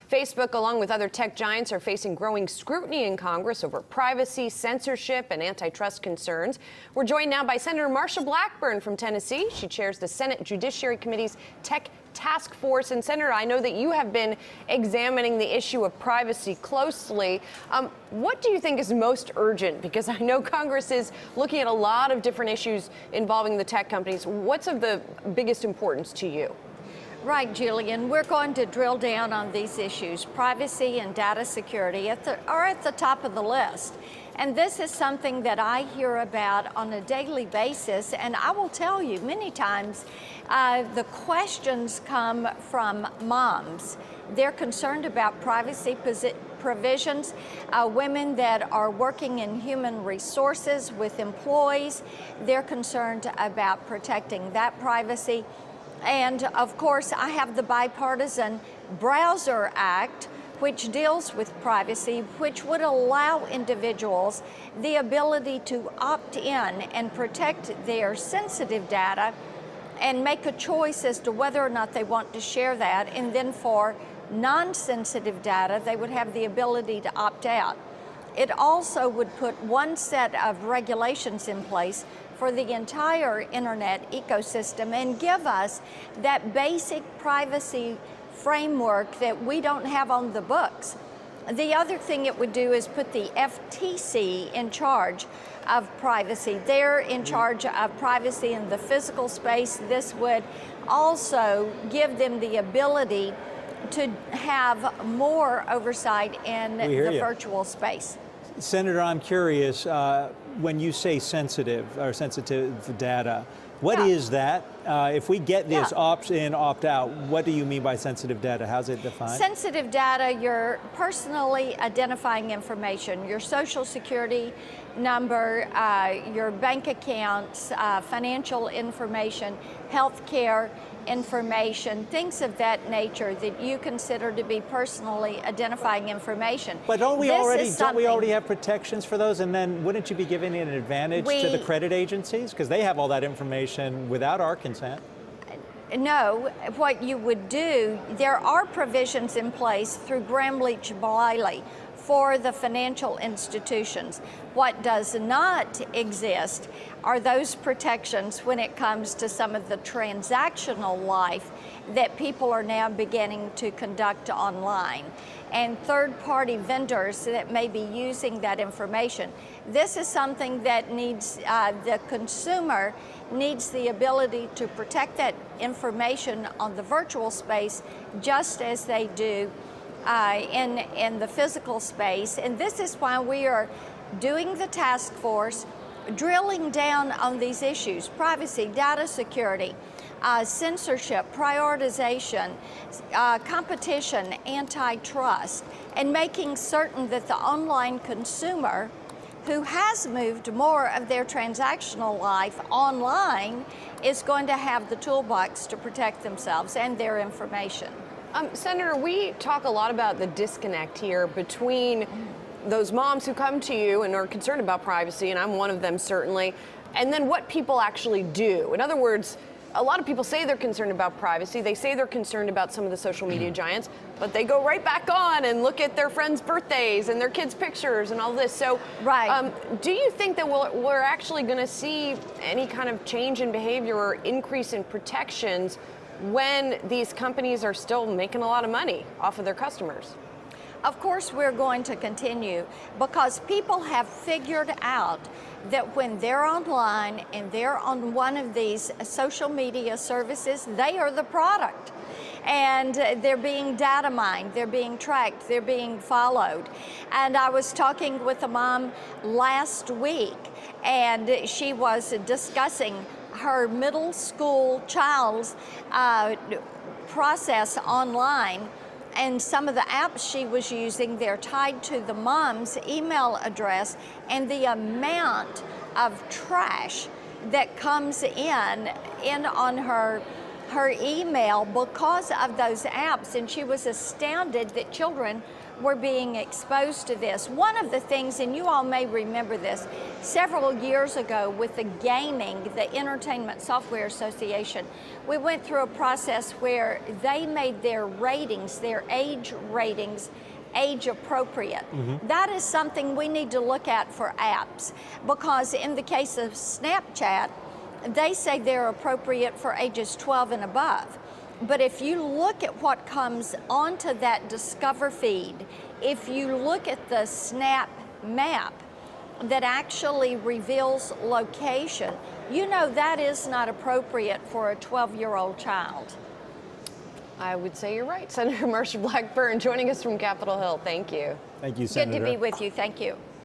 Facebook, along with other tech giants, are facing growing scrutiny in Congress over privacy, censorship, and antitrust concerns. We're joined now by Senator Marsha Blackburn from Tennessee. She chairs the Senate Judiciary Committee's Tech Task Force. And Senator, I know that you have been examining the issue of privacy closely. What do you think is most urgent? Because I know Congress is looking at a lot of different issues involving the tech companies. What's of the biggest importance to you? Right, Julian. We're going to drill down on these issues. Privacy and data security are at the top of the list. And this is something that I hear about on a daily basis. And I will tell you, many times, the questions come from moms. They're concerned about privacy provisions. Women that are working in human resources with employees, they're concerned about protecting that privacy. And of course, I have the bipartisan Browser Act, which deals with privacy, which would allow individuals the ability to opt in and protect their sensitive data and make a choice as to whether or not they want to share that. And then for non-sensitive data, they would have the ability to opt out. It also would put one set of regulations in place for the entire internet ecosystem and give us that basic privacy framework that we don't have on the books. The other thing it would do is put the FTC in charge of privacy. They're in charge of privacy in the physical space. This would also give them the ability to have more oversight in the virtual space. Senator, I'm curious, when you say sensitive data, what is that? If we get this opt-in, opt-out, what do you mean by sensitive data? How's it defined? Sensitive data, your personally identifying information, your social security number, your bank accounts, financial information, health care information, things of that nature that you consider to be personally identifying information. But don't we already have protections for those? And then wouldn't you be giving an advantage to the credit agencies? Because they have all that information without our consent. No, what you would do, there are provisions in place through Gramm-Leach-Bliley for the financial institutions. What does not exist are those protections when it comes to some of the transactional life that people are now beginning to conduct online, and third-party vendors that may be using that information. This is something that needs, the consumer needs the ability to protect that information on the virtual space just as they do in the physical space. And this is why we are doing the task force, drilling down on these issues: privacy, data security, censorship, prioritization, competition, antitrust, and making certain that the online consumer who has moved more of their transactional life online is going to have the toolbox to protect themselves and their information. Senator, we talk a lot about the disconnect here between those moms who come to you and are concerned about privacy, and I'm one of them certainly, and then what people actually do. In other words, a lot of people say they're concerned about privacy. They say they're concerned about some of the social media giants, but they go right back on and look at their friends' birthdays and their kids' pictures and all this. So do you think that we're actually going to see any kind of change in behavior or increase in protections when these companies are still making a lot of money off of their customers? Of course, we're going to continue, because people have figured out that when they're online and they're on one of these social media services, they are the product. And they're being data mined, they're being tracked, they're being followed. And I was talking with a mom last week, and she was discussing her middle school child's process online. And some of the apps she was using, they're tied to the mom's email address, and the amount of trash that comes in on her her email because of those apps, and she was astounded that children were being exposed to this. One of the things, and you all may remember this, several years ago with the gaming, the Entertainment Software Association, we went through a process where they made their ratings, their age ratings, age appropriate. That is something we need to look at for apps, because in the case of Snapchat, they say they're appropriate for ages 12 and above. But if you look at what comes onto that Discover feed, if you look at the Snap map that actually reveals location, you know that is not appropriate for a 12-year-old child. I would say you're right. Senator Marsha Blackburn joining us from Capitol Hill. Thank you. Thank you, Senator. Good to be with you. Thank you.